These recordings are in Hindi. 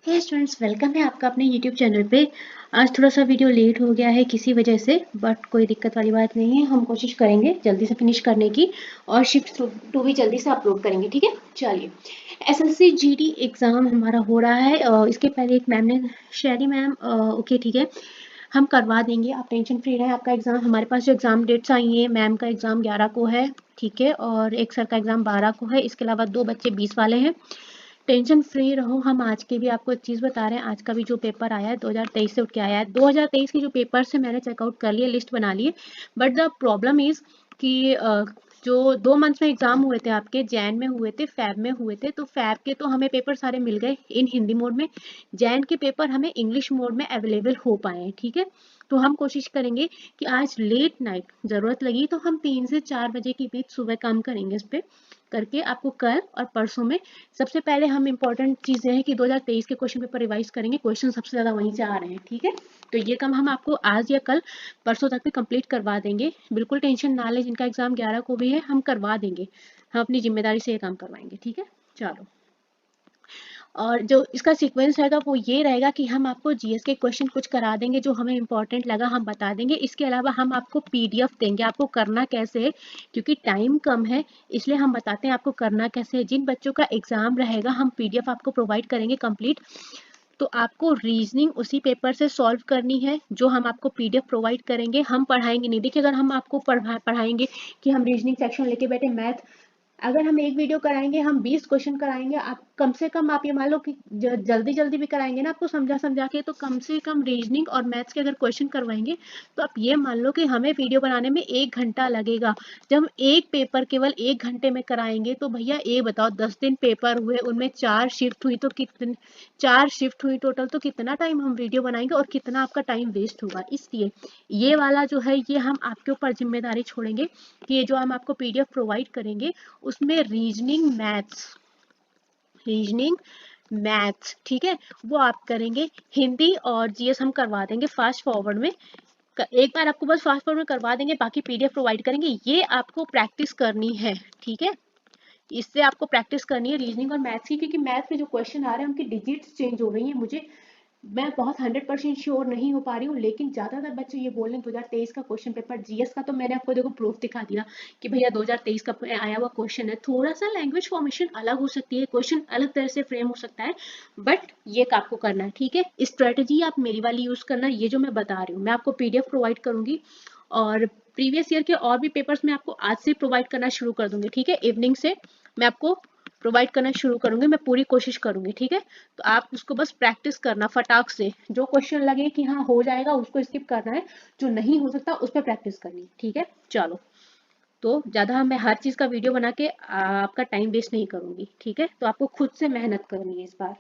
हे स्टूडेंट्स, वेलकम है आपका अपने यूट्यूब चैनल पे। आज थोड़ा सा वीडियो लेट हो गया है किसी वजह से, बट कोई दिक्कत वाली बात नहीं है। हम कोशिश करेंगे जल्दी से फिनिश करने की और शिफ्ट 2 भी जल्दी से अपलोड करेंगे। ठीक है, चलिए। एसएससी जीडी एग्ज़ाम हमारा हो रहा है। इसके पहले एक मैम ने शेरी मैम, ओके ठीक है, हम करवा देंगे, आप टेंशन फ्री रहें। आपका एग्ज़ाम, हमारे पास जो एग्ज़ाम डेट्स आई हैं, मैम का एग्ज़ाम 11 को है, ठीक है, और एक सर का एग्ज़ाम 12 को है। इसके अलावा 2 बच्चे 20 वाले हैं। टेंशन फ्री रहो। हम आज के भी आपको एक चीज़ बता रहे हैं, आज का भी जो पेपर आया है 2023 से उठ के आया है। 2023 की जो पेपर्स है मैंने चेकआउट कर लिए, लिस्ट बना लिए, बट द प्रॉब्लम इज कि जो 2 मंथ्स में एग्जाम हुए थे आपके, जैन में हुए थे, फैब में हुए थे, तो फैब के तो हमें पेपर सारे मिल गए इन हिंदी मोड में, जैन के पेपर हमें इंग्लिश मोड में अवेलेबल हो पाए हैं। ठीक है, तो हम कोशिश करेंगे कि आज लेट नाइट ज़रूरत लगी तो हम 3 से 4 बजे के बीच सुबह काम करेंगे इस पे, करके आपको कल और परसों में सबसे पहले हम इम्पोर्टेंट चीज़ें हैं कि 2023 के क्वेश्चन पेपर रिवाइज करेंगे। क्वेश्चन सबसे ज़्यादा वहीं से आ रहे हैं। ठीक है, तो ये काम हम आपको आज या कल परसों तक में कंप्लीट करवा देंगे। बिल्कुल टेंशन ना लें, जिनका एग्जाम 11 को भी है हम करवा देंगे, हम अपनी जिम्मेदारी से ये काम करवाएंगे। ठीक है, चलो। और जो इसका सीक्वेंस रहेगा वो ये रहेगा कि हम आपको जीएस के क्वेश्चन कुछ करा देंगे, जो हमें इंपॉर्टेंट लगा हम बता देंगे। इसके अलावा हम आपको पीडीएफ देंगे, आपको करना कैसे है, क्योंकि टाइम कम है इसलिए हम बताते हैं आपको करना कैसे है। जिन बच्चों का एग्जाम रहेगा हम पीडीएफ आपको प्रोवाइड करेंगे कंप्लीट, तो आपको रीजनिंग उसी पेपर से सॉल्व करनी है जो हम आपको पीडीएफ प्रोवाइड करेंगे। हम पढ़ाएंगे नहीं, देखिए अगर हम आपको पढ़ाएंगे कि हम रीजनिंग सेक्शन लेके बैठे, मैथ, अगर हम एक वीडियो कराएंगे, हम 20 क्वेश्चन कराएंगे, आप कम से कम आप ये मान लो कि जल्दी जल्दी भी कराएंगे ना आपको समझा समझा के, तो कम से कम रीजनिंग और मैथ्स के अगर क्वेश्चन करवाएंगे तो आप ये मान लो कि हमें वीडियो बनाने में 1 घंटा लगेगा। जब हम एक पेपर केवल 1 घंटे में कराएंगे तो भैया ये बताओ, 10 दिन पेपर हुए, उनमें 4 शिफ्ट हुई, तो कितने 4 शिफ्ट हुई टोटल, तो कितना टाइम हम वीडियो बनाएंगे और कितना आपका टाइम वेस्ट होगा। इसलिए ये वाला जो है ये हम आपके ऊपर जिम्मेदारी छोड़ेंगे कि ये जो हम आपको पीडीएफ प्रोवाइड करेंगे उसमें रीजनिंग मैथ्स, ठीक है, वो आप करेंगे। हिंदी और जीएस हम करवा देंगे फास्ट फॉरवर्ड में, एक बार आपको बस फास्ट फॉरवर्ड में करवा देंगे, बाकी पीडीएफ प्रोवाइड करेंगे। ये आपको प्रैक्टिस करनी है। ठीक है, इससे आपको प्रैक्टिस करनी है रीजनिंग और मैथ्स की, क्योंकि मैथ्स में जो क्वेश्चन आ रहे हैं उनकी डिजिट्स चेंज हो रही हैं। मुझे, मैं बहुत 100% श्योर नहीं हो पा रही हूँ, लेकिन ज़्यादातर बच्चे ये बोल रहे हैं 2023 का क्वेश्चन पेपर जीएस का, तो मैंने आपको देखो प्रूफ दिखा दिया कि भैया 2023 का आया हुआ क्वेश्चन है। थोड़ा सा लैंग्वेज फॉर्मेशन अलग हो सकती है, क्वेश्चन अलग तरह से फ्रेम हो सकता है, बट ये आपको करना है। ठीक है, स्ट्रेटजी आप मेरी वाली यूज करना, ये जो मैं बता रही हूँ, मैं आपको पीडीएफ प्रोवाइड करूंगी और प्रीवियस ईयर के और भी पेपर्स मैं आपको आज से प्रोवाइड करना शुरू कर दूंगी। ठीक है, इवनिंग से मैं आपको प्रोवाइड करना शुरू करूंगी, मैं पूरी कोशिश करूंगी। ठीक है, तो आप उसको बस प्रैक्टिस करना फटाक से, जो क्वेश्चन लगे कि हाँ हो जाएगा उसको स्किप करना है, जो नहीं हो सकता उस पर प्रैक्टिस करनी है। ठीक है, चलो। तो ज़्यादा मैं हर चीज़ का वीडियो बना के आपका टाइम वेस्ट नहीं करूंगी। ठीक है, तो आपको खुद से मेहनत करनी है इस बार,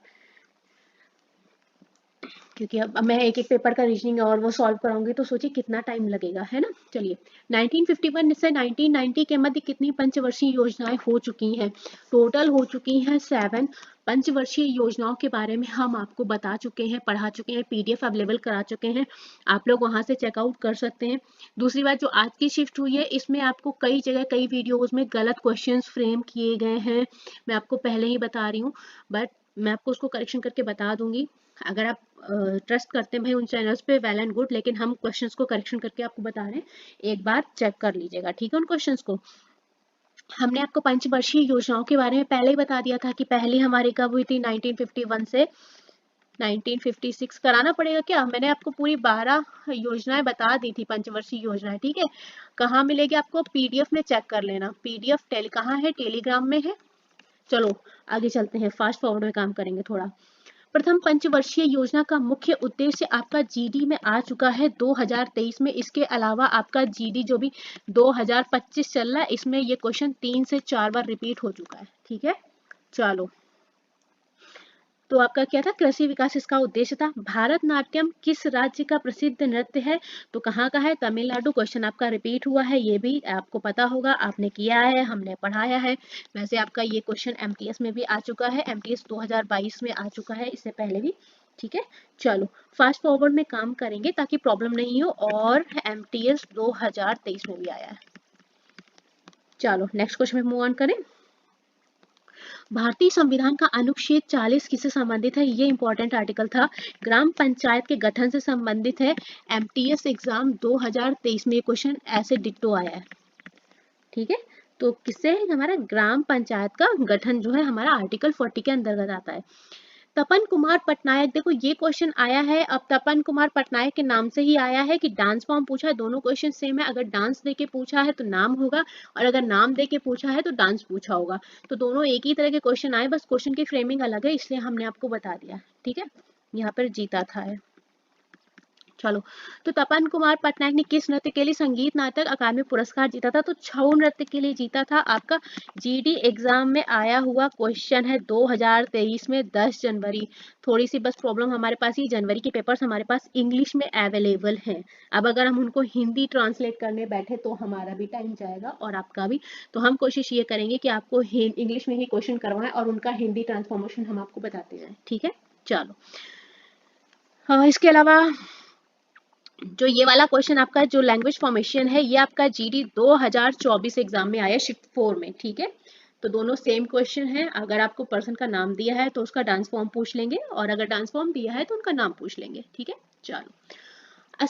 क्योंकि अब मैं एक एक पेपर का रीजनिंग और वो सॉल्व कराऊंगी तो सोचिए कितना टाइम लगेगा, है ना। चलिए, 1951 से 1990 के मध्य कितनी पंचवर्षीय योजनाएं हो चुकी हैं? टोटल हो चुकी हैं 7 पंचवर्षीय योजनाओं के बारे में हम आपको बता चुके हैं, पढ़ा चुके हैं, पीडीएफ अवेलेबल करा चुके हैं, आप लोग वहां से चेकआउट कर सकते हैं। दूसरी बात, जो आज की शिफ्ट हुई है इसमें आपको कई जगह कई वीडियोज में गलत क्वेश्चन फ्रेम किए गए हैं, मैं आपको पहले ही बता रही हूँ, बट मैं आपको उसको करेक्शन करके बता दूंगी। अगर आप ट्रस्ट करते हैं भाई उन चैनल्स पे, वेल एंड गुड, लेकिन हम क्वेश्चंस को करेक्शन करके आपको बता रहे हैं, एक बार चेक कर लीजिएगा। ठीक है, उन क्वेश्चंस को हमने आपको पंचवर्षीय योजनाओं के बारे में पहले ही बता दिया था कि पहली हमारी कब हुई थी, 1951 से 1956। कराना पड़ेगा क्या, मैंने आपको पूरी 12 योजनाएं बता दी थी, पंचवर्षीय योजनाएं। ठीक है, कहाँ मिलेगी आपको, पीडीएफ में चेक कर लेना, पीडीएफ कहाँ है, टेलीग्राम में है। चलो आगे चलते हैं, फास्ट फॉरवर्ड में काम करेंगे थोड़ा। प्रथम पंचवर्षीय योजना का मुख्य उद्देश्य आपका जीडी में आ चुका है 2023 में, इसके अलावा आपका जीडी जो भी 2025 चल रहा है इसमें ये क्वेश्चन 3 से 4 बार रिपीट हो चुका है। ठीक है, चलो। तो आपका क्या था, कृषि विकास इसका उद्देश्य था। भारतनाट्यम किस राज्य का प्रसिद्ध नृत्य है? तो कहाँ का है, तमिलनाडु। क्वेश्चन आपका रिपीट हुआ है, ये भी आपको पता होगा, आपने किया है, हमने पढ़ाया है। वैसे आपका ये क्वेश्चन एमटीएस में भी आ चुका है, एमटीएस 2022 में आ चुका है, इससे पहले भी। ठीक है, चलो फास्ट फॉरवर्ड में काम करेंगे ताकि प्रॉब्लम नहीं हो, और एमटीएस 2023 में भी आया है। चलो नेक्स्ट क्वेश्चन में मूव ऑन करें। भारतीय संविधान का अनुच्छेद 40 किससे संबंधित है? ये इंपॉर्टेंट आर्टिकल था, ग्राम पंचायत के गठन से संबंधित है। एमटीएस एग्जाम 2023 में क्वेश्चन ऐसे डिट्टो आया है, ठीक है। तो किससे है? हमारा ग्राम पंचायत का गठन जो है हमारा आर्टिकल 40 के अंतर्गत आता है। तपन कुमार पटनायक, देखो ये क्वेश्चन आया है, अब तपन कुमार पटनायक के नाम से ही आया है कि डांस फॉर्म पूछा है, दोनों क्वेश्चन सेम है। अगर डांस दे के पूछा है तो नाम होगा, और अगर नाम दे के पूछा है तो डांस पूछा होगा। तो दोनों एक ही तरह के क्वेश्चन आए, बस क्वेश्चन की फ्रेमिंग अलग है, इसलिए हमने आपको बता दिया, ठीक है। यहाँ पर जीता था है। चलो, तो तपन कुमार पटनायक ने किस नृत्य के लिए संगीत नाटक अकादमी पुरस्कार जीता था? तो छऊ नृत्य के लिए जीता था। आपका जीडी एग्जाम में आया हुआ क्वेश्चन है 2023 में 10 जनवरी। थोड़ी सी बस प्रॉब्लम हमारे पास, ये जनवरी के पेपर्स हमारे पास इंग्लिश में अवेलेबल हैं। अब अगर हम उनको हिंदी ट्रांसलेट करने बैठे तो हमारा भी टाइम जाएगा और आपका भी। तो हम कोशिश ये करेंगे कि आपको इंग्लिश में ही क्वेश्चन करवाएं और उनका हिंदी ट्रांसफॉर्मेशन हम आपको बताते जाएं, ठीक है। चलो, हाँ, इसके अलावा जो ये वाला क्वेश्चन आपका जो लैंग्वेज फॉर्मेशन है, ये आपका जीडी 2024 एग्जाम में आया शिफ्ट 4 में, ठीक है। तो दोनों सेम क्वेश्चन है। अगर आपको पर्सन का नाम दिया है तो उसका डांस फॉर्म पूछ लेंगे, और अगर डांस फॉर्म दिया है तो उनका नाम पूछ लेंगे, ठीक है। चलो,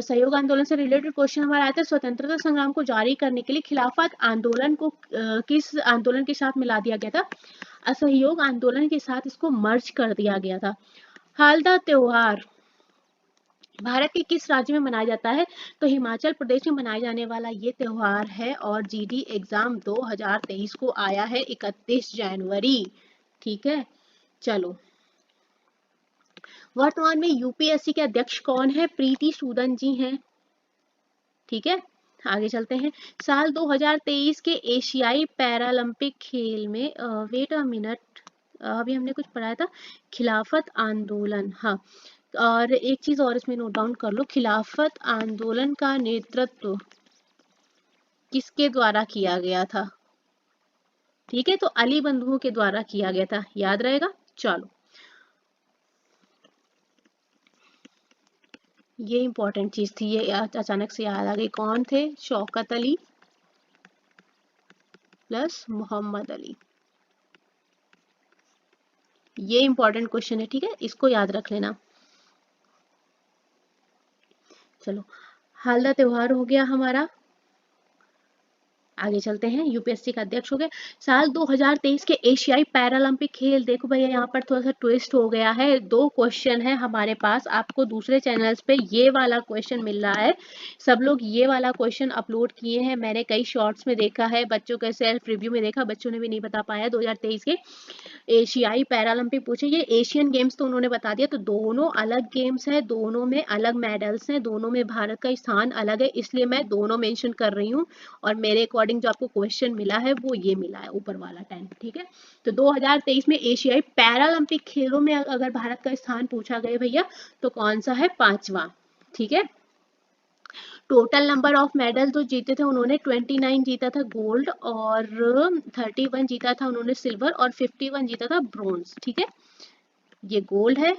सहयोग आंदोलन से रिलेटेड क्वेश्चन हमारा आता है। स्वतंत्रता संग्राम को जारी करने के लिए खिलाफत आंदोलन को किस आंदोलन के साथ मिला दिया गया था? असहयोग आंदोलन के साथ इसको मर्ज कर दिया गया था। हालदा त्योहार भारत के किस राज्य में मनाया जाता है? तो हिमाचल प्रदेश में मनाया जाने वाला ये त्योहार है, और जीडी एग्जाम 2023 को आया है 31 जनवरी, ठीक है। चलो, वर्तमान में यूपीएससी के अध्यक्ष कौन है? प्रीति सूदन जी हैं, ठीक है। आगे चलते हैं। साल 2023 के एशियाई पैरालंपिक खेल में वेट अ मिनट, अभी हमने कुछ पढ़ाया था, खिलाफत आंदोलन, हाँ। और एक चीज और इसमें नोट डाउन कर लो, खिलाफत आंदोलन का नेतृत्व किसके द्वारा किया गया था? ठीक है, तो अली बंधुओं के द्वारा किया गया था, याद रहेगा। चलो, ये इंपॉर्टेंट चीज थी, ये अचानक से याद आ गई। कौन थे? शौकत अली प्लस मोहम्मद अली। ये इंपॉर्टेंट क्वेश्चन है, ठीक है, इसको याद रख लेना। चलो, हालदा त्योहार हो गया हमारा, आगे चलते हैं। यूपीएससी का अध्यक्ष हो गए। साल 2023 के एशियाई पैरालंपिक खेल, देखो भैया यहाँ पर थोड़ा सा ट्विस्ट हो गया है, दो क्वेश्चन है हमारे पास। आपको दूसरे चैनल्स पे ये वाला क्वेश्चन मिल रहा है, सब लोग ये वाला क्वेश्चन अपलोड किए हैं, मैंने कई शॉर्ट्स में देखा है, बच्चों के सेल्फ रिव्यू में देखा, बच्चों ने भी नहीं बता पाया। 2023 के एशियाई पैरालंपिक पूछे, ये एशियन गेम्स तो उन्होंने बता दिया, तो दोनों अलग गेम्स है, दोनों में अलग मेडल्स हैं, दोनों में भारत का स्थान अलग है, इसलिए मैं दोनों मेंशन कर रही हूँ। और मेरे अकॉर्डिंग जो आपको क्वेश्चन मिला है वो ये मिला है, ऊपर वाला 10, ठीक है। तो 2023 में एशियाई पैरालंपिक खेलों में अगर भारत का स्थान पूछा गया भैया, तो कौन सा है? 5वां, ठीक है। टोटल नंबर ऑफ मेडल जो जीते थे उन्होंने 29 जीता था गोल्ड, और 31 जीता था उन्होंने सिल्वर, और 51 जीता था ब्रोंज, ठीक है। ये गोल्ड है,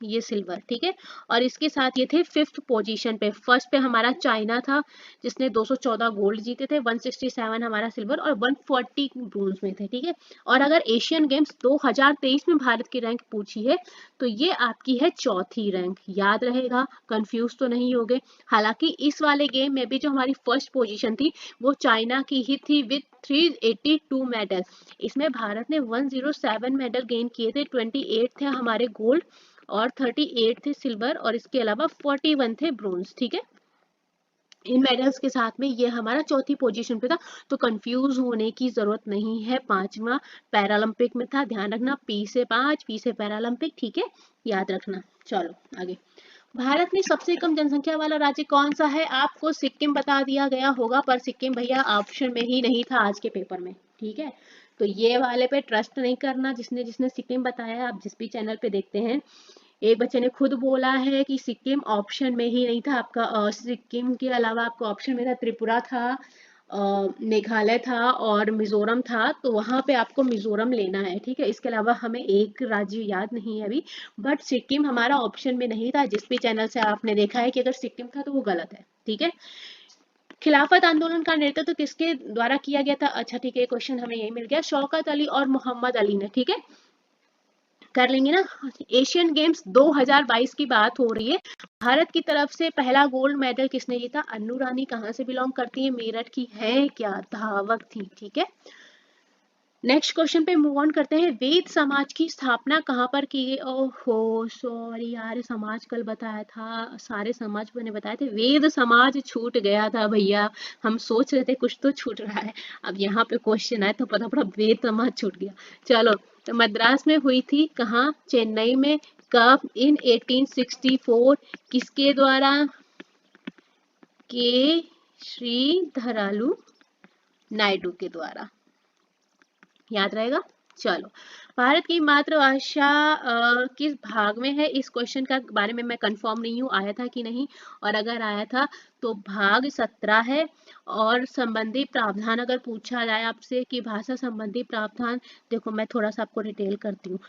ये सिल्वर, ठीक है। और इसके साथ ये थे 5th पोजीशन पे। फर्स्ट पे हमारा चाइना था जिसने 214 गोल्ड जीते थे, 167 हमारा सिल्वर और 140 ब्रोंज में थे, ठीक है। और अगर एशियन गेम्स 2023 में भारत की रैंक पूछी है तो ये आपकी है चौथी रैंक, याद रहेगा, कंफ्यूज तो नहीं होगे। हालांकि इस वाले गेम में भी जो हमारी फर्स्ट पोजीशन थी वो चाइना की ही थी विद 382 मेडल। इसमें भारत ने 107 मेडल गेन किए थे, 28 थे हमारे गोल्ड और 38 थे सिल्वर, और इसके अलावा 41 थे ब्रोंज, ठीक है। इन मेडल्स के साथ में ये हमारा चौथी पोजीशन पे था, तो कंफ्यूज होने की जरूरत नहीं है। 5वां पैरालंपिक में था, ध्यान रखना, पी से 5, पी से पैरालंपिक, ठीक है, याद रखना। चलो आगे। भारत में सबसे कम जनसंख्या वाला राज्य कौन सा है? आपको सिक्किम बता दिया गया होगा, पर सिक्किम भैया ऑप्शन में ही नहीं था आज के पेपर में, ठीक है। तो ये वाले पे ट्रस्ट नहीं करना, जिसने जिसने सिक्किम बताया, आप जिस भी चैनल पे देखते हैं। एक बच्चे ने खुद बोला है कि सिक्किम ऑप्शन में ही नहीं था आपका। सिक्किम के अलावा आपका ऑप्शन में था त्रिपुरा था, मेघालय था और मिजोरम था, तो वहां पे आपको मिजोरम लेना है, ठीक है। इसके अलावा हमें एक राज्य याद नहीं है अभी, बट सिक्किम हमारा ऑप्शन में नहीं था। जिस भी चैनल से आपने देखा है कि अगर सिक्किम था तो वो गलत है, ठीक है। खिलाफत आंदोलन का नेतृत्व किसके द्वारा किया गया था? अच्छा ठीक है, क्वेश्चन हमें यही मिल गया, शौकत अली और मोहम्मद अली ने। ठीक है, कर लेंगे ना। एशियन गेम्स 2022 की बात हो रही है, भारत की तरफ से पहला गोल्ड मेडल किसने जीता? अन्नू रानी। कहाँ से बिलोंग करती है? मेरठ की है क्या? धावक थी। ठीक है, नेक्स्ट क्वेश्चन पे मूव ऑन करते हैं। वेद समाज की स्थापना कहाँ पर की गई? ओहो सॉरी यार, समाज कल बताया था, सारे समाज मैंने बताए थे, वेद समाज छूट गया था भैया। हम सोच रहे थे कुछ तो छूट रहा है, अब यहाँ पे क्वेश्चन आया तो पता पड़ा वेद समाज छूट गया। चलो, तो मद्रास में हुई थी, कहाँ? चेन्नई में। कब? इन 1864। किसके द्वारा? के श्रीधरालू नायडू के द्वारा। याद रहेगा। चलो, भारत की मातृभाषा किस भाग में है? इस क्वेश्चन का बारे में मैं कंफर्म नहीं हूँ आया था कि नहीं, और अगर आया था तो भाग 17 है। और संबंधी प्रावधान अगर पूछा जाए आपसे कि भाषा संबंधी प्रावधान, देखो मैं थोड़ा सा आपको डिटेल करती हूँ।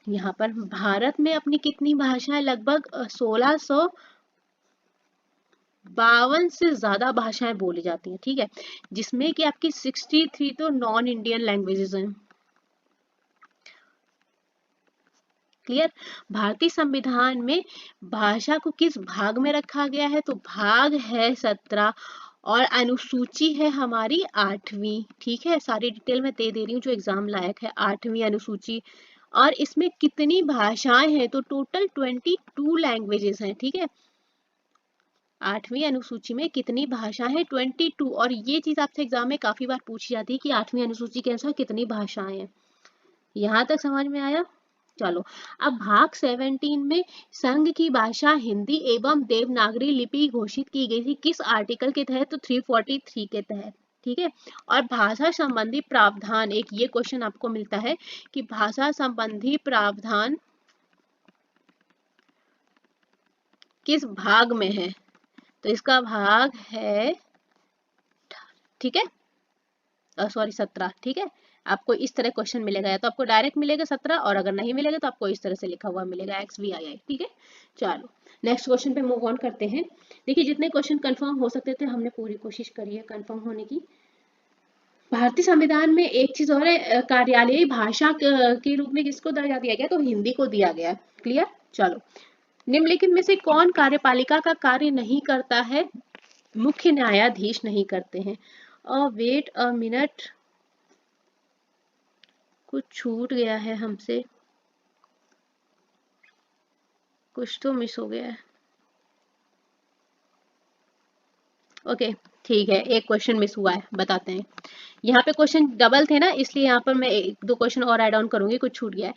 यहाँ पर भारत में अपनी कितनी भाषाएं? लगभग 1652 से ज्यादा भाषाएं बोली जाती हैं। ठीक है, जिसमें कि आपकी 63 तो नॉन इंडियन लैंग्वेजेस हैं। क्लियर? भारतीय संविधान में भाषा को किस भाग में रखा गया है? तो भाग है 17, और अनुसूची है हमारी 8वीं। ठीक है, सारी डिटेल मैं दे रही हूँ जो एग्जाम लायक है। 8वीं अनुसूची, और इसमें कितनी भाषाएं हैं? तो टोटल 22 लैंग्वेजेस हैं। ठीक है, 8वीं अनुसूची में कितनी भाषा है? 22। और ये चीज आपसे एग्जाम में काफी बार पूछी जाती है कि 8वीं अनुसूची के अनुसार कितनी भाषाएं हैं। यहाँ तक समझ में आया? चलो, अब भाग 17 में संघ की भाषा हिंदी एवं देवनागरी लिपि घोषित की गई थी, किस आर्टिकल के तहत? तो 343 के तहत। ठीक है, और भाषा संबंधी प्रावधान, एक ये क्वेश्चन आपको मिलता है कि भाषा संबंधी प्रावधान किस भाग में है? तो इसका भाग है, ठीक है, सॉरी 17। ठीक है, आपको इस तरह क्वेश्चन मिलेगा, या तो आपको डायरेक्ट मिलेगा 17, और अगर नहीं मिलेगा तो आपको इस तरह से लिखा हुआ मिलेगा XVII। ठीक है, चलो नेक्स्ट क्वेश्चन पे मूव ऑन करते हैं। देखिए, जितने क्वेश्चन कंफर्म हो सकते थे हमने पूरी कोशिश करी है कंफर्म होने की। भारतीय संविधान में एक चीज और है, कार्यालयीय भाषा के रूप में किसको दर्जा दिया गया? तो हिंदी को दिया गया। क्लियर? चलो, निम्नलिखित में से कौन कार्यपालिका का कार्य नहीं करता है? मुख्य न्यायाधीश नहीं करते हैं। वेट अ मिनट, कुछ छूट गया है हमसे, कुछ तो मिस हो गया है। ओके, ठीक है, एक क्वेश्चन मिस हुआ है, बताते हैं। यहाँ पे क्वेश्चन डबल थे ना, इसलिए यहाँ पर मैं एक दो क्वेश्चन और ऐड ऑन करूंगी, कुछ छूट गया है।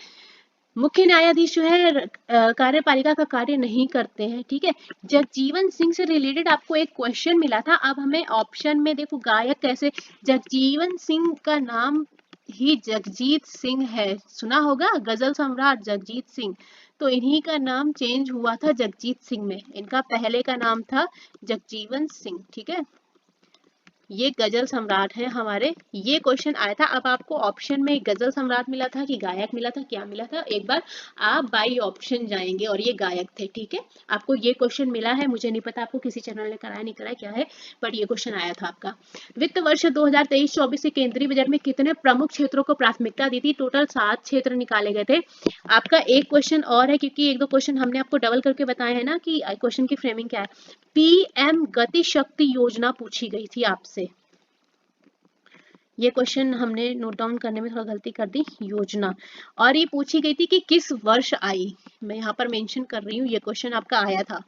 मुख्य न्यायाधीश जो है कार्यपालिका का कार्य नहीं करते हैं। ठीक है, जगजीवन सिंह से रिलेटेड आपको एक क्वेश्चन मिला था। अब हमें ऑप्शन में देखो, गायक कैसे, जगजीवन सिंह का नाम ही जगजीत सिंह है, सुना होगा, गजल सम्राट जगजीत सिंह। तो इन्हीं का नाम चेंज हुआ था जगजीत सिंह में, इनका पहले का नाम था जगजीवन सिंह। ठीक है, ये गजल सम्राट है हमारे। ये क्वेश्चन आया था। अब आपको ऑप्शन में गजल सम्राट मिला था कि गायक मिला था, क्या मिला था? एक बार आप बाई ऑप्शन जाएंगे, और ये गायक थे। ठीक है, आपको ये क्वेश्चन मिला है, मुझे नहीं पता आपको किसी चैनल ने कराया नहीं कराया क्या है, बट ये क्वेश्चन आया था आपका। वित्त वर्ष 2023-24 से केंद्रीय बजट में कितने प्रमुख क्षेत्रों को प्राथमिकता दी थी? टोटल 7 क्षेत्र निकाले गए थे। आपका एक क्वेश्चन और है, क्योंकि एक दो क्वेश्चन हमने आपको डबल करके बताए हैं ना कि क्वेश्चन की फ्रेमिंग क्या है। PM गति शक्ति योजना पूछी गई थी आपसे। ये क्वेश्चन हमने नोट डाउन करने में थोड़ा गलती कर दी, योजना। और ये पूछी गई थी कि किस वर्ष आई, मैं यहाँ पर मेंशन कर रही हूँ, ये क्वेश्चन आपका आया था,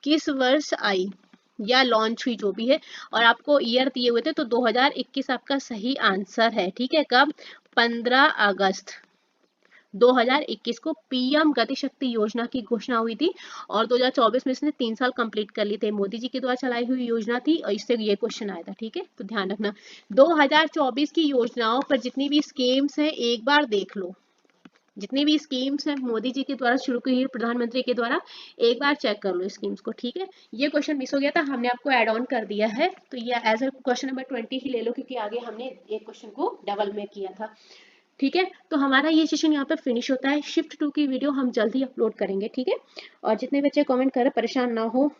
किस वर्ष आई या लॉन्च हुई, जो भी है। और आपको ईयर दिए हुए थे, तो 2021 आपका सही आंसर है। ठीक है, कब? 15 अगस्त 2021 को PM गति शक्ति योजना की घोषणा हुई थी, और 2024 में इसने 3 साल कंप्लीट कर लिए थे। मोदी जी के द्वारा चलाई हुई योजना थी, और इससे ये क्वेश्चन आया था। ठीक है, तो ध्यान रखना, 2024 की योजनाओं पर जितनी भी स्कीम्स हैं एक बार देख लो, जितनी भी स्कीम्स हैं मोदी जी के द्वारा शुरू की हुई, प्रधानमंत्री के द्वारा, एक बार चेक कर लो स्कीम्स को। ठीक है, ये क्वेश्चन मिस हो गया था, हमने आपको ऐड ऑन कर दिया है, तो ये एज अ क्वेश्चन नंबर 20 ही ले लो, क्योंकि आगे हमने एक क्वेश्चन को डबल में किया था। ठीक है, तो हमारा ये सेशन यहाँ पे फिनिश होता है। शिफ्ट 2 की वीडियो हम जल्दी अपलोड करेंगे। ठीक है, और जितने बच्चे कमेंट कर रहे परेशान ना हो,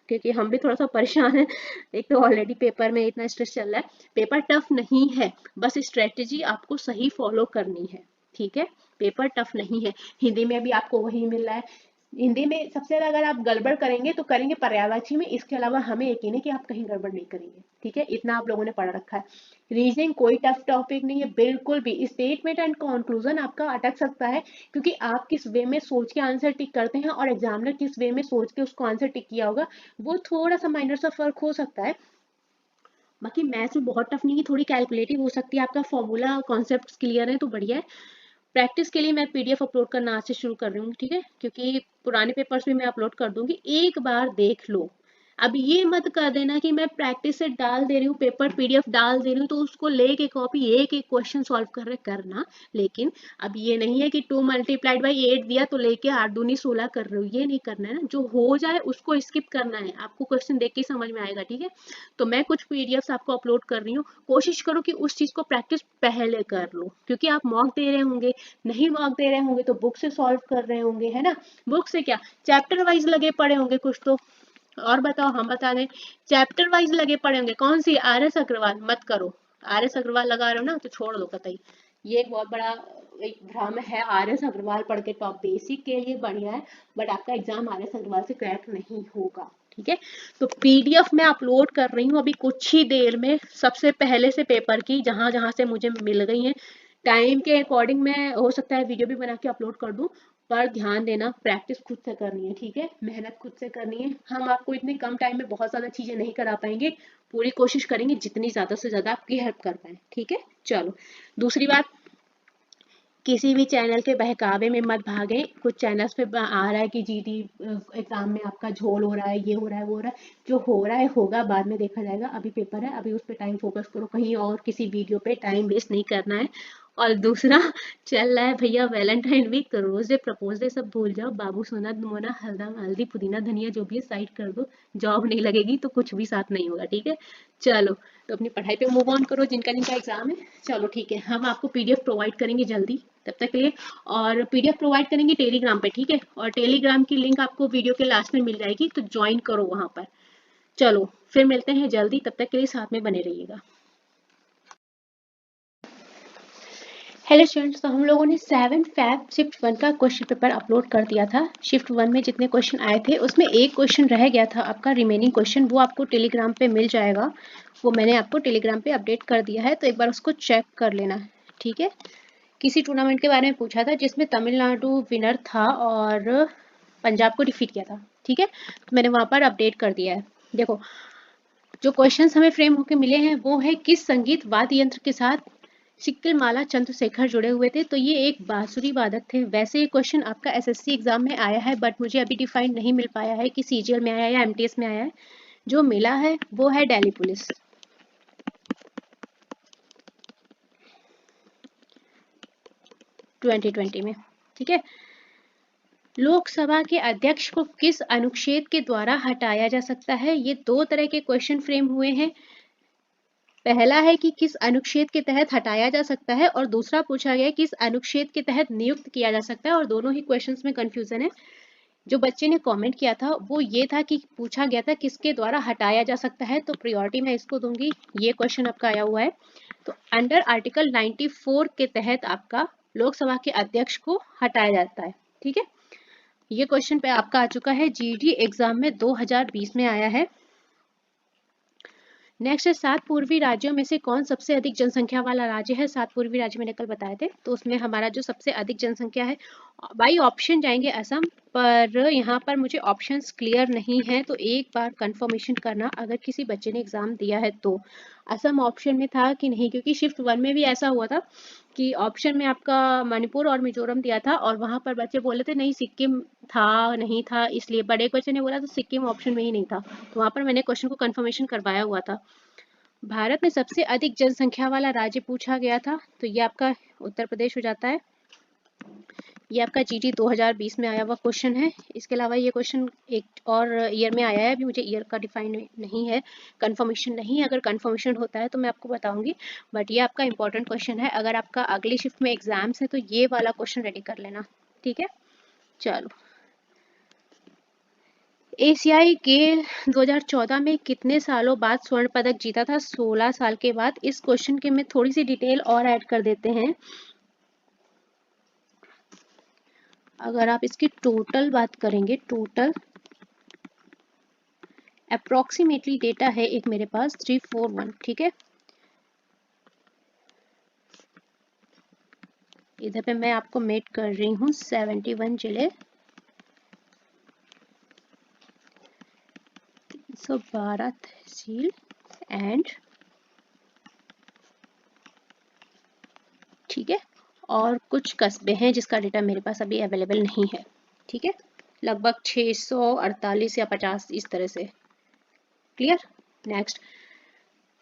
क्योंकि हम भी थोड़ा सा परेशान हैं। एक तो ऑलरेडी पेपर में इतना स्ट्रेस चल रहा है। पेपर टफ नहीं है, बस स्ट्रेटेजी आपको सही फॉलो करनी है, ठीक है। पेपर टफ नहीं है। हिंदी में भी आपको वही मिल रहा है। हिंदी में सबसे ज्यादा अगर आप गड़बड़ करेंगे तो करेंगे पर्यायवाची में, इसके अलावा हमें यकीन है कि आप कहीं गड़बड़ नहीं करेंगे, ठीक है। इतना आप लोगों ने पढ़ रखा है। रीजनिंग कोई टफ टॉपिक नहीं है बिल्कुल भी। स्टेटमेंट एंड कंक्लूजन आपका अटक सकता है, क्योंकि आप किस वे में सोच के आंसर टिक करते हैं और एग्जामिनर किस वे में सोच के उसको आंसर टिक किया होगा, वो थोड़ा सा माइनर सा फर्क हो सकता है। बाकी मैथ्स में बहुत टफ नहीं है, थोड़ी कैलकुलेटिव हो सकती है। आपका फॉर्मूला कॉन्सेप्ट क्लियर है तो बढ़िया है। प्रैक्टिस के लिए मैं पीडीएफ अपलोड करना आज से शुरू कर रही हूँ, ठीक है, क्योंकि पुराने पेपर्स भी मैं अपलोड कर दूंगी, एक बार देख लो। अब ये मत कर देना कि मैं प्रैक्टिस से डाल दे रही हूँ पेपर, पीडीएफ डाल दे रही हूँ तो उसको लेके कॉपी एक एक क्वेश्चन सॉल्व कर रहे करना। लेकिन अब ये नहीं है कि 2 मल्टीप्लाइड बाई 8 दिया तो लेके 8 दूनी 16 कर रहे हो, ये नहीं करना है ना। जो हो जाए उसको स्किप करना है, आपको क्वेश्चन देख के समझ में आएगा, ठीक है। तो मैं कुछ पीडीएफ आपको अपलोड कर रही हूँ, कोशिश करो कि उस चीज को प्रैक्टिस पहले कर लो, क्योंकि आप मॉक दे रहे होंगे, नहीं मॉक दे रहे होंगे तो बुक से सॉल्व कर रहे होंगे, है ना। बुक से क्या, चैप्टर वाइज लगे पड़े होंगे कुछ तो। और बताओ, हम बता दें, चैप्टर वाइज लगे पड़े होंगे। कौन सी, आर एस अग्रवाल मत करो। आर एस अग्रवाल लगा रहे हो ना तो छोड़ दो कतई। ये एक बहुत बड़ा एक भ्रम है। आर एस अग्रवाल पढ़ के टॉप, बेसिक के लिए बढ़िया है, बट आपका एग्जाम आर एस अग्रवाल से क्रैक नहीं होगा, ठीक है। तो पीडीएफ मैं अपलोड कर रही हूँ अभी कुछ ही देर में, सबसे पहले से पेपर की, जहां जहां से मुझे मिल गई है। टाइम के अकॉर्डिंग मैं हो सकता है वीडियो भी बना के अपलोड कर दूं, पर ध्यान देना प्रैक्टिस खुद से करनी है, ठीक है। मेहनत खुद से करनी है। हम आपको इतने कम टाइम में बहुत ज्यादा चीजें नहीं करा पाएंगे, पूरी कोशिश करेंगे जितनी ज्यादा से ज्यादा आपकी हेल्प कर पाए, ठीक है। चलो, दूसरी बात, किसी भी चैनल के बहकावे में मत भागे। कुछ चैनल्स पे आ रहा है कि जीडी एग्जाम में आपका झोल हो रहा है, ये हो रहा है, वो हो रहा है। जो हो रहा है होगा, बाद में देखा जाएगा। अभी पेपर है, अभी उस पर टाइम फोकस करो, कहीं और किसी वीडियो पे टाइम वेस्ट नहीं करना है। और दूसरा, चल रहा है भैया वैलेंटाइन वीक, तो रोज डे प्रपोज डे सब भूल जाओ। बाबू सोना मोना हल्दा हल्दी पुदीना धनिया जो भी है साइड कर दो। जॉब नहीं लगेगी तो कुछ भी साथ नहीं होगा, ठीक है। चलो, तो अपनी पढ़ाई पे मूव ऑन करो, जिनका जिनका एग्जाम है। चलो ठीक है, हम आपको पीडीएफ प्रोवाइड करेंगे जल्दी, तब तक के लिए। और पीडीएफ प्रोवाइड करेंगे टेलीग्राम पे, ठीक है। और टेलीग्राम की लिंक आपको वीडियो के लास्ट में मिल जाएगी, तो ज्वाइन करो वहां पर। चलो, फिर मिलते हैं जल्दी, तब तक के लिए साथ में बने रहिएगा। हेलो स्टूडेंट्स, तो हम लोगों ने 7 फैब शिफ्ट 1 का क्वेश्चन पेपर अपलोड कर दिया था। शिफ्ट 1 में जितने क्वेश्चन आए थे उसमें एक क्वेश्चन रह गया था आपका रिमेनिंग क्वेश्चन, वो आपको टेलीग्राम पे मिल जाएगा। वो मैंने आपको टेलीग्राम पे अपडेट कर दिया है, तो एक बार उसको चेक कर लेना, ठीक है। किसी टूर्नामेंट के बारे में पूछा था जिसमें तमिलनाडु विनर था और पंजाब को डिफीट किया था, ठीक है। तो मैंने वहां पर अपडेट कर दिया है। देखो, जो क्वेश्चंस हमें फ्रेम होकर मिले हैं वो है, किस संगीत वाद्य यंत्र के साथ सिक्किलमाला चंद्रशेखर जुड़े हुए थे। तो ये एक बांसुरी वादक थे। वैसे ये क्वेश्चन आपका एसएससी एग्जाम में आया है, बट मुझे अभी डिफाइन नहीं मिल पाया है कि सीजीएल में आया है या एमटीएस में आया है। जो मिला है वो है दिल्ली पुलिस। 2020 में, ठीक है। लोकसभा के अध्यक्ष को किस अनुच्छेद के द्वारा हटाया जा सकता है। ये दो तरह के क्वेश्चन फ्रेम हुए हैं। पहला है कि किस अनुच्छेद के तहत हटाया जा सकता है, और दूसरा पूछा गया किस अनुच्छेद के तहत नियुक्त किया जा सकता है। और दोनों ही क्वेश्चंस में कंफ्यूजन है। जो बच्चे ने कमेंट किया था वो ये था कि पूछा गया था किसके द्वारा हटाया जा सकता है, तो प्रायोरिटी मैं इसको दूंगी। ये क्वेश्चन आपका आया हुआ है, तो अंडर आर्टिकल 94 के तहत आपका लोकसभा के अध्यक्ष को हटाया जाता है, ठीक है। ये क्वेश्चन पे आपका आ चुका है, जीडी एग्जाम में 2020 में आया है। नेक्स्ट है, 7 पूर्वी राज्यों में से कौन सबसे अधिक जनसंख्या वाला राज्य है। 7 पूर्वी राज्य मैंने कल बताए थे, तो उसमें हमारा जो सबसे अधिक जनसंख्या है, बाई ऑप्शन जाएंगे असम, पर यहाँ पर मुझे ऑप्शंस क्लियर नहीं है, तो एक बार कंफर्मेशन करना अगर किसी बच्चे ने एग्जाम दिया है तो असम ऑप्शन में था कि नहीं, क्योंकि शिफ्ट 1 में भी ऐसा हुआ था कि ऑप्शन में आपका मणिपुर और मिजोरम दिया था और वहां पर बच्चे बोले थे नहीं सिक्किम था, नहीं था, इसलिए बड़े बच्चे ने बोला तो सिक्किम ऑप्शन में ही नहीं था, तो वहां पर मैंने क्वेश्चन को कंफर्मेशन करवाया हुआ था। भारत में सबसे अधिक जनसंख्या वाला राज्य पूछा गया था, तो ये आपका उत्तर प्रदेश हो जाता है। ये आपका जीडी 2020 में आया हुआ क्वेश्चन है। इसके अलावा ये क्वेश्चन एक और ईयर में आया है, अभी मुझे ईयर का डिफाइन नहीं है, कंफर्मेशन नहीं है। अगर कंफर्मेशन होता है तो मैं आपको बताऊंगी, बट ये आपका इंपॉर्टेंट क्वेश्चन है। अगर आपका अगली शिफ्ट में एग्जाम्स है तो ये वाला क्वेश्चन रेडी कर लेना, ठीक है। चलो, एशियाई गेम 2014 में कितने सालों बाद स्वर्ण पदक जीता था? 16 साल के बाद। इस क्वेश्चन के में थोड़ी सी डिटेल और ऐड कर देते हैं। अगर आप इसकी टोटल बात करेंगे, टोटल अप्रोक्सीमेटली डेटा है एक मेरे पास 341, ठीक है। इधर पे मैं आपको मेट कर रही हूँ 71 जिले, 312 तहसील एंड, ठीक है, और कुछ कस्बे हैं जिसका डेटा मेरे पास अभी अवेलेबल नहीं है, ठीक है। लगभग 648 या 50 इस तरह से। क्लियर।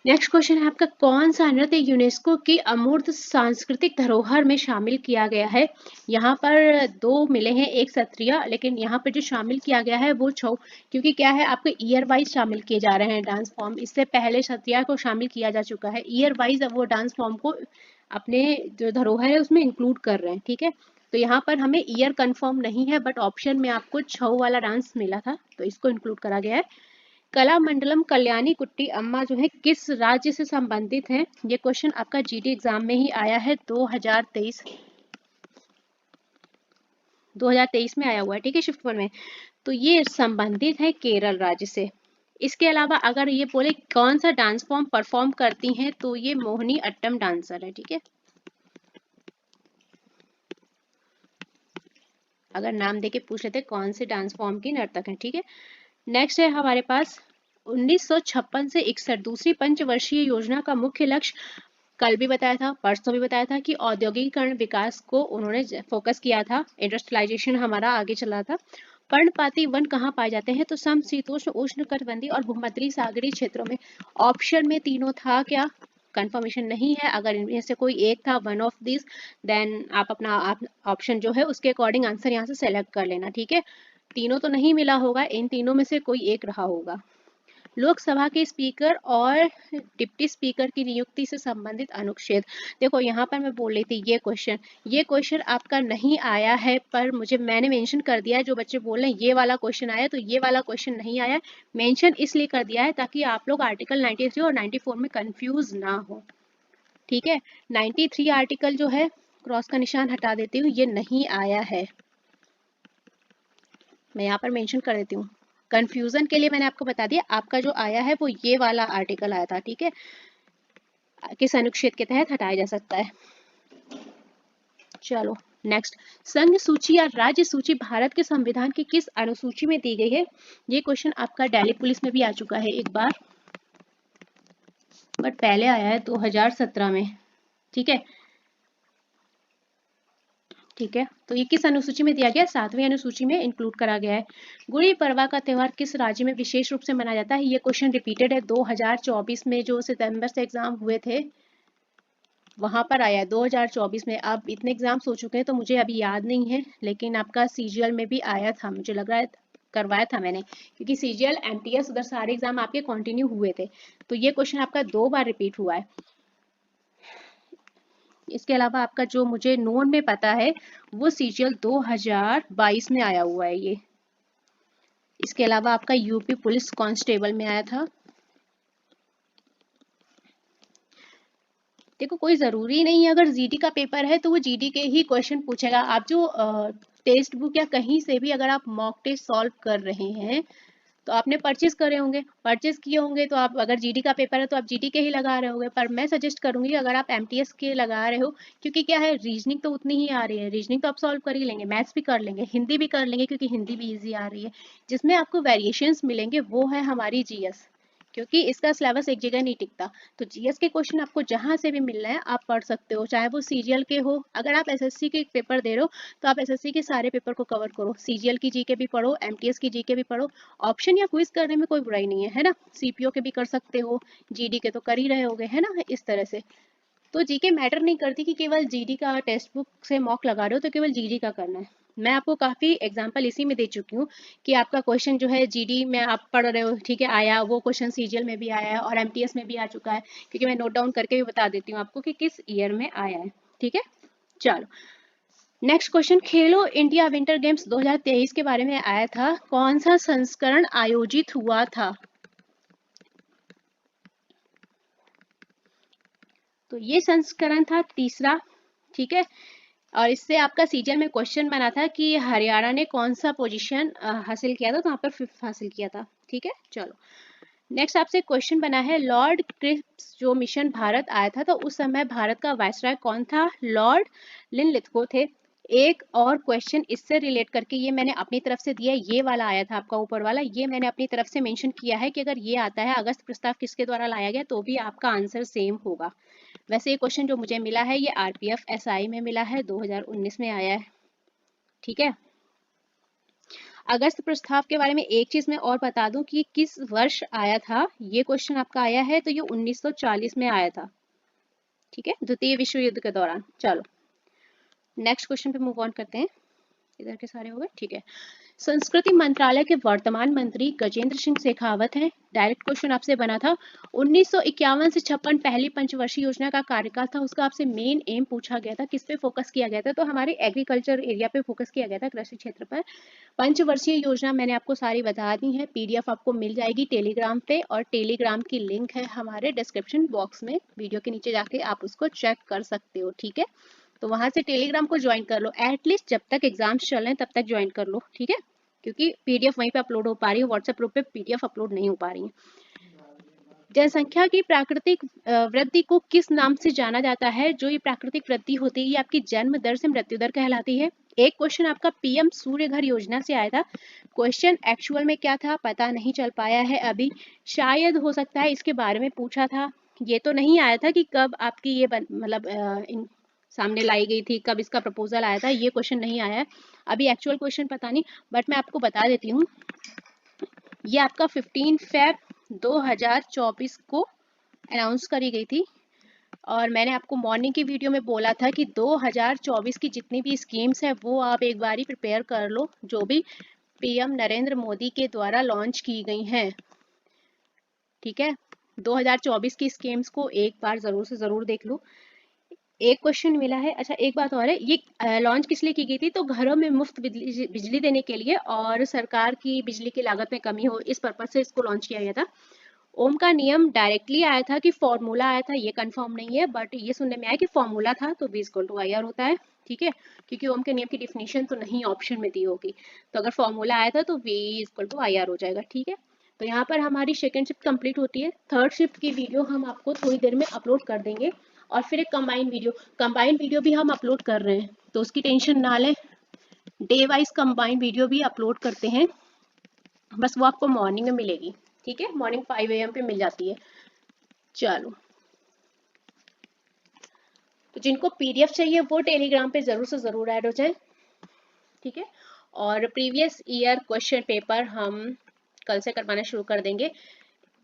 नेक्स्ट क्वेश्चन है आपका, कौन सा नृत्य यूनेस्को की अमूर्त सांस्कृतिक धरोहर में शामिल किया गया है? यहाँ पर दो मिले हैं, एक सत्रिय, लेकिन यहाँ पर जो शामिल किया गया है वो छऊ, क्योंकि क्या है आपके ईयर वाइज शामिल किए जा रहे हैं डांस फॉर्म। इससे पहले सत्रिया को शामिल किया जा चुका है, ईयर वाइज अब वो डांस फॉर्म को अपने जो धरोहर है उसमें इंक्लूड कर रहे हैं, ठीक है। तो यहाँ पर हमें ईयर कंफर्म नहीं है, बट ऑप्शन में आपको छऊ वाला डांस मिला था, तो इसको इंक्लूड करा गया है। कलामंडलम कल्याणी कुट्टी अम्मा जो है किस राज्य से संबंधित है? ये क्वेश्चन आपका जीडी एग्जाम में ही आया है 2023 में आया हुआ है, ठीक है, शिफ्ट 1 में। तो ये संबंधित है केरल राज्य से। इसके अलावा अगर ये बोले कौन सा डांस फॉर्म परफॉर्म करती हैं, तो ये मोहिनी अट्टम डांसर है, ठीक है। अगर नाम देके पूछ लेते कौन से डांस फॉर्म की नर्तक है, ठीक है। नेक्स्ट है हमारे पास 1956 से 61 दूसरी पंचवर्षीय योजना का मुख्य लक्ष्य, कल भी बताया था, परसों भी बताया था, कि औद्योगिकीकरण विकास को उन्होंने फोकस किया था, इंडस्ट्रियलाइजेशन हमारा आगे चला था। पर्णपाती वन कहाँ पाए जाते हैं? तो समशीतोष्ण उष्णकटिबंधीय और भूमध्यरी सागरीय क्षेत्रों में। ऑप्शन में तीनों था क्या? कंफर्मेशन नहीं है। अगर इनमें से कोई एक था, वन ऑफ दिस, देन आप अपना ऑप्शन जो है उसके अकॉर्डिंग आंसर यहाँ से सेलेक्ट कर लेना, ठीक है। तीनों तो नहीं मिला होगा, इन तीनों में से कोई एक रहा होगा। लोकसभा के स्पीकर और डिप्टी स्पीकर की नियुक्ति से संबंधित अनुच्छेद। देखो यहाँ पर मैं बोल रही थी ये क्वेश्चन आपका नहीं आया है, पर मैंने मेंशन कर दिया है। जो बच्चे बोल रहे हैं ये वाला क्वेश्चन आया, तो ये वाला क्वेश्चन नहीं आया। मेंशन इसलिए कर दिया है ताकि आप लोग आर्टिकल 93 और 94 में कंफ्यूज ना हो, ठीक है। 93 आर्टिकल जो है, क्रॉस का निशान हटा देती हूँ, ये नहीं आया है, मैं यहाँ पर मेंशन कर देती हूँ। कंफ्यूजन के लिए मैंने आपको बता दिया, आपका जो आया है वो ये वाला आर्टिकल आया था, ठीक है, किस अनुच्छेद के तहत हटाया जा सकता है। चलो नेक्स्ट, संघ सूची या राज्य सूची भारत के संविधान की किस अनुसूची में दी गई है? ये क्वेश्चन आपका दिल्ली पुलिस में भी आ चुका है एक बार, बट पहले आया है 2017 में, ठीक है। ठीक है, तो ये किस अनुसूची में दिया गया? 7वीं अनुसूची में इंक्लूड करा गया है। गुड़ी पड़वा का त्योहार किस राज्य में विशेष रूप से मनाया जाता है? ये क्वेश्चन रिपीटेड है 2024 में, जो सितंबर से एग्जाम हुए थे वहां पर आया है 2024 में। अब इतने एग्जाम्स हो चुके हैं तो मुझे अभी याद नहीं है, लेकिन आपका सीजीएल में भी आया था, मुझे लग रहा है करवाया था मैंने, क्योंकि सीजीएल एमटीएस उधर सारे एग्जाम आपके कंटिन्यू हुए थे। तो ये क्वेश्चन आपका 2 बार रिपीट हुआ है। इसके अलावा आपका जो मुझे नोन में पता है वो सीजीएल 2022 में आया हुआ है ये। इसके अलावा आपका यूपी पुलिस कांस्टेबल में आया था। देखो कोई जरूरी नहीं है, अगर जीडी का पेपर है तो वो जीडी के ही क्वेश्चन पूछेगा। आप जो टेक्स्ट बुक या कहीं से भी अगर आप मॉक टेस्ट सॉल्व कर रहे हैं तो आपने परचेज करे होंगे, परचेज किए होंगे, तो आप अगर जीडी का पेपर है तो आप जीडी के ही लगा रहे होंगे। पर मैं सजेस्ट करूंगी अगर आप एमटीएस के लगा रहे हो, क्योंकि क्या है, रीजनिंग तो उतनी ही आ रही है, रीजनिंग तो आप सॉल्व कर ही लेंगे, मैथ्स भी कर लेंगे, हिंदी भी कर लेंगे, क्योंकि हिंदी भी ईजी आ रही है। जिसमें आपको वेरिएशंस मिलेंगे वो है हमारी जीएस, क्योंकि इसका सिलेबस एक जगह नहीं टिकता। तो जीएस के क्वेश्चन आपको जहां से भी मिल रहे हैं आप पढ़ सकते हो, चाहे वो सीजीएल के हो। अगर आप एसएससी के पेपर दे रहे हो तो आप एसएससी के सारे पेपर को कवर करो, सीजीएल की जीके भी पढ़ो, एमटीएस की जीके भी पढ़ो। ऑप्शन या क्विज करने में कोई बुराई नहीं है ना, सीपीओ के भी कर सकते हो, जीडी के तो कर ही रहे होगे, है ना, इस तरह से। तो जीके मैटर नहीं करती कि केवल जीडी का टेक्स्ट बुक से मॉक लगा रहे हो तो केवल जीडी का करना है। मैं आपको काफी एग्जांपल इसी में दे चुकी हूँ कि आपका क्वेश्चन जो है जीडी में आप पढ़ रहे हो, ठीक है, आया वो क्वेश्चन सीजीएल में भी आया है और एमटीएस में भी आ चुका है, क्योंकि मैं नोट डाउन करके भी बता देती हूँ आपको कि किस ईयर में आया है, ठीक है। चलो नेक्स्ट क्वेश्चन, खेलो इंडिया विंटर गेम्स 2023 के बारे में आया था, कौन सा संस्करण आयोजित हुआ था? तो ये संस्करण था तीसरा, ठीक है। और इससे आपका सीजन में क्वेश्चन बना था कि हरियाणा ने कौन सा पोजीशन हासिल किया था, तो वहाँ पर 5th हासिल किया था, ठीक है। चलो नेक्स्ट आपसे क्वेश्चन बना है, लॉर्ड क्रिप्स जो मिशन भारत आया था तो उस समय भारत का वायसराय कौन था? लॉर्ड लिनलिथगो थे। एक और क्वेश्चन इससे रिलेट करके ये मैंने अपनी तरफ से दिया, ये वाला आया था आपका ऊपर वाला, ये मैंने अपनी तरफ से मेंशन किया है कि अगर ये आता है अगस्त प्रस्ताव किसके द्वारा लाया गया, तो भी आपका आंसर सेम होगा। वैसे ये क्वेश्चन जो मुझे मिला है ये आरपीएफ एसआई में मिला है, 2019 में आया है, ठीक है। अगस्त प्रस्ताव के बारे में एक चीज मैं और बता दूं कि किस वर्ष आया था, ये क्वेश्चन आपका आया है तो ये 1940 में आया था, ठीक है, द्वितीय विश्व युद्ध के दौरान। चलो नेक्स्ट क्वेश्चन पे मूव ऑन करते हैं, इधर के सारे हो गए, ठीक है। संस्कृति मंत्रालय के वर्तमान मंत्री गजेंद्र सिंह शेखावत हैं। डायरेक्ट क्वेश्चन आपसे बना था, 1951 से 56 पहली पंचवर्षीय योजना का कार्यकाल था, उसका आपसे मेन एम पूछा गया था, किस पे फोकस किया गया था, तो हमारे एग्रीकल्चर एरिया पे फोकस किया गया था, कृषि क्षेत्र पर। पंचवर्षीय योजना मैंने आपको सारी बता दी है, पीडीएफ आपको मिल जाएगी टेलीग्राम पे, और टेलीग्राम की लिंक है हमारे डिस्क्रिप्शन बॉक्स में, वीडियो के नीचे जाके आप उसको चेक कर सकते हो, ठीक है। तो वहां से टेलीग्राम को ज्वाइन कर लो, एटलीस्ट जब तक एग्जाम्स चल रहे हैं तब तक ज्वाइन कर लो, ठीक है, क्योंकि पीडीएफ वहीं पे अपलोड हो पा रही है, व्हाट्सएप ग्रुप पे पीडीएफ अपलोड नहीं हो पा रही है। जनसंख्या की प्राकृतिक वृद्धि को किस नाम से जाना जाता है? जो ये प्राकृतिक वृद्धि होती है ये आपकी जन्म दर से मृत्यु दर कहलाती है। एक क्वेश्चन आपका पीएम सूर्य घर योजना से आया था, क्वेश्चन एक्चुअल में क्या था पता नहीं चल पाया है अभी, शायद हो सकता है इसके बारे में पूछा था, ये तो नहीं आया था कि कब आपकी ये मतलब सामने लाई गई थी, कब इसका प्रपोजल आया था, ये क्वेश्चन नहीं आया है अभी, एक्चुअल क्वेश्चन पता नहीं, बट मैं आपको बता देती हूँ, ये आपका 15 फेब 2024 को अनाउंस करी गई थी, और मैंने आपको मॉर्निंग की वीडियो में बोला था कि 2024 की जितनी भी स्कीम्स है वो आप एक बार ही प्रिपेयर कर लो, जो भी पीएम नरेंद्र मोदी के द्वारा लॉन्च की गई हैं, ठीक है। 2024 की स्कीम्स को एक बार जरूर से जरूर देख लो। एक क्वेश्चन मिला है, अच्छा एक बात और है, ये लॉन्च किस लिए की गई थी, तो घरों में मुफ्त बिजली देने के लिए और सरकार की बिजली की लागत में कमी हो, इस पर्पज से इसको लॉन्च किया गया था। ओम का नियम डायरेक्टली आया था कि फॉर्मूला आया था, ये कंफर्म नहीं है, बट ये सुनने में आया कि फॉर्मूला था, तो V = IR होता है, ठीक है, क्योंकि ओम के नियम की डिफिनीशन तो नहीं ऑप्शन में दी होगी, तो अगर फॉर्मूला आया था तो V = IR हो जाएगा, ठीक है। तो यहाँ पर हमारी सेकेंड शिफ्ट कंप्लीट होती है, थर्ड शिफ्ट की वीडियो हम आपको थोड़ी देर में अपलोड कर देंगे, और फिर एक कंबाइंड वीडियो भी हम अपलोड कर रहे हैं, तो उसकी टेंशन ना लें, डे वाइज कंबाइंड वीडियो भी अपलोड करते हैं, बस वो आपको मॉर्निंग में मिलेगी, ठीक है, मॉर्निंग 5 AM पे मिल जाती है। चलो तो जिनको पीडीएफ चाहिए वो टेलीग्राम पे जरूर से जरूर ऐड हो जाए, ठीक है। और प्रीवियस ईयर क्वेश्चन पेपर हम कल से करवाना शुरू कर देंगे,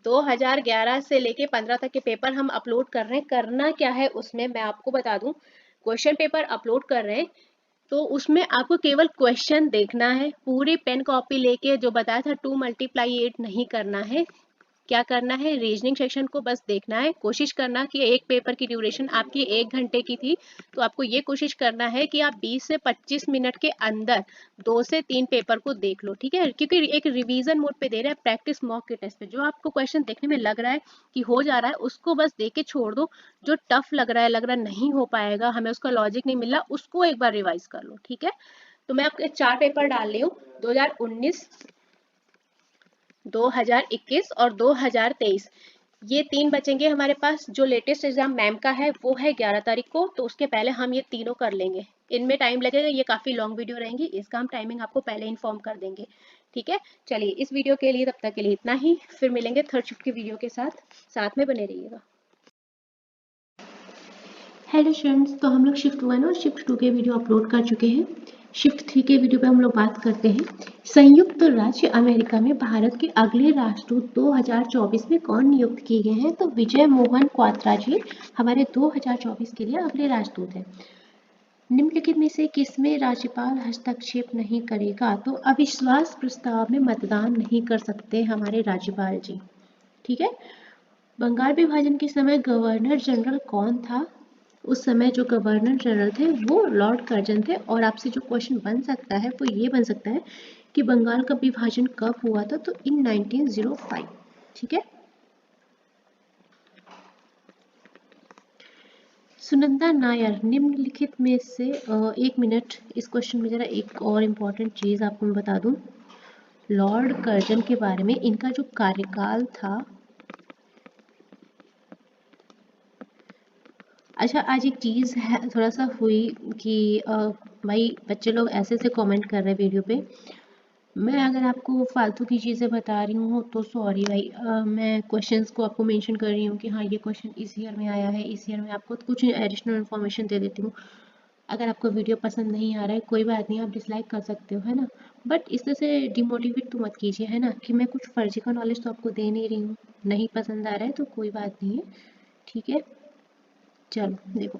2011 से लेके 15 तक के पेपर हम अपलोड कर रहे हैं। करना क्या है उसमें मैं आपको बता दूं, क्वेश्चन पेपर अपलोड कर रहे हैं तो उसमें आपको केवल क्वेश्चन देखना है, पूरी पेन कॉपी लेके जो बताया था 2 × 8 नहीं करना है, क्या करना है, रीजनिंग सेक्शन को बस देखना है, कोशिश करना कि एक पेपर की ड्यूरेशन आपकी 1 घंटे की थी, तो आपको ये कोशिश करना है कि आप 20 से 25 मिनट के अंदर 2 से 3 पेपर को देख लो, ठीक है, क्योंकि एक रिवीजन मोड पे दे रहे हैं, प्रैक्टिस मॉक के टेस्ट पे, जो आपको क्वेश्चन देखने में लग रहा है कि हो जा रहा है उसको बस देख के छोड़ दो, जो टफ लग रहा है नहीं हो पाएगा, हमें उसका लॉजिक नहीं मिल रहा, उसको एक बार रिवाइज कर लो, ठीक है। तो मैं आपके 4 पेपर डाल रही हूँ, 2019, 2021 और 2023, ये 3 बचेंगे हमारे पास। जो लेटेस्ट एग्जाम मैम का है वो है 11 तारीख को, तो उसके पहले हम ये तीनों कर लेंगे, इनमें टाइम लगेगा, ये काफी लॉन्ग वीडियो रहेंगी, इसका हम टाइमिंग आपको पहले इन्फॉर्म कर देंगे, ठीक है। चलिए इस वीडियो के लिए तब तक के लिए इतना ही, फिर मिलेंगे थर्ड शिफ्ट की वीडियो के साथ में बने रहिएगा। हेलो स्टूडेंट्स, तो हम लोग शिफ्ट 1 और शिफ्ट 2 के वीडियो अपलोड कर चुके हैं। शिफ्ट 3 के वीडियो पे हम लोग बात करते हैं, संयुक्त राज्य अमेरिका में भारत के अगले राष्ट्रदूत 2024 में कौन नियुक्त किए गए हैं, तो विजय मोहन क्वात्रा जी हमारे 2024 के लिए अगले राष्ट्रदूत हैं। निम्नलिखित में से किसमें राज्यपाल हस्तक्षेप नहीं करेगा, तो अविश्वास प्रस्ताव में मतदान नहीं कर सकते हमारे राज्यपाल जी, ठीक है। बंगाल विभाजन के समय गवर्नर जनरल कौन था, उस समय जो गवर्नर जनरल थे वो लॉर्ड कर्जन थे। और आपसे जो क्वेश्चन बन सकता है वो ये बन सकता है कि बंगाल का विभाजन कब हुआ था, तो इन 1905। ठीक है। सुनंदा नायर निम्नलिखित में से एक मिनट, इस क्वेश्चन में जरा एक और इम्पोर्टेंट चीज आपको मैं बता दूं लॉर्ड कर्जन के बारे में। इनका जो कार्यकाल था, अच्छा आज एक चीज है थोड़ा सा हुई कि भाई बच्चे लोग ऐसे से कमेंट कर रहे हैं वीडियो पे। मैं अगर आपको फालतू की चीज़ें बता रही हूँ तो सॉरी भाई। मैं क्वेश्चंस को आपको मेंशन कर रही हूँ कि हाँ ये क्वेश्चन इस ईयर में आया है, इस ईयर में आपको कुछ एडिशनल इन्फॉर्मेशन दे देती हूँ। अगर आपको वीडियो पसंद नहीं आ रहा है कोई बात नहीं, आप डिसलाइक कर सकते हो, है ना। बट इस तरह से डिमोटिवेट तो मत कीजिए, है ना, कि मैं कुछ फर्जी का नॉलेज तो आपको दे नहीं रही हूँ। नहीं पसंद आ रहा है तो कोई बात नहीं है, ठीक है। चलो देखो,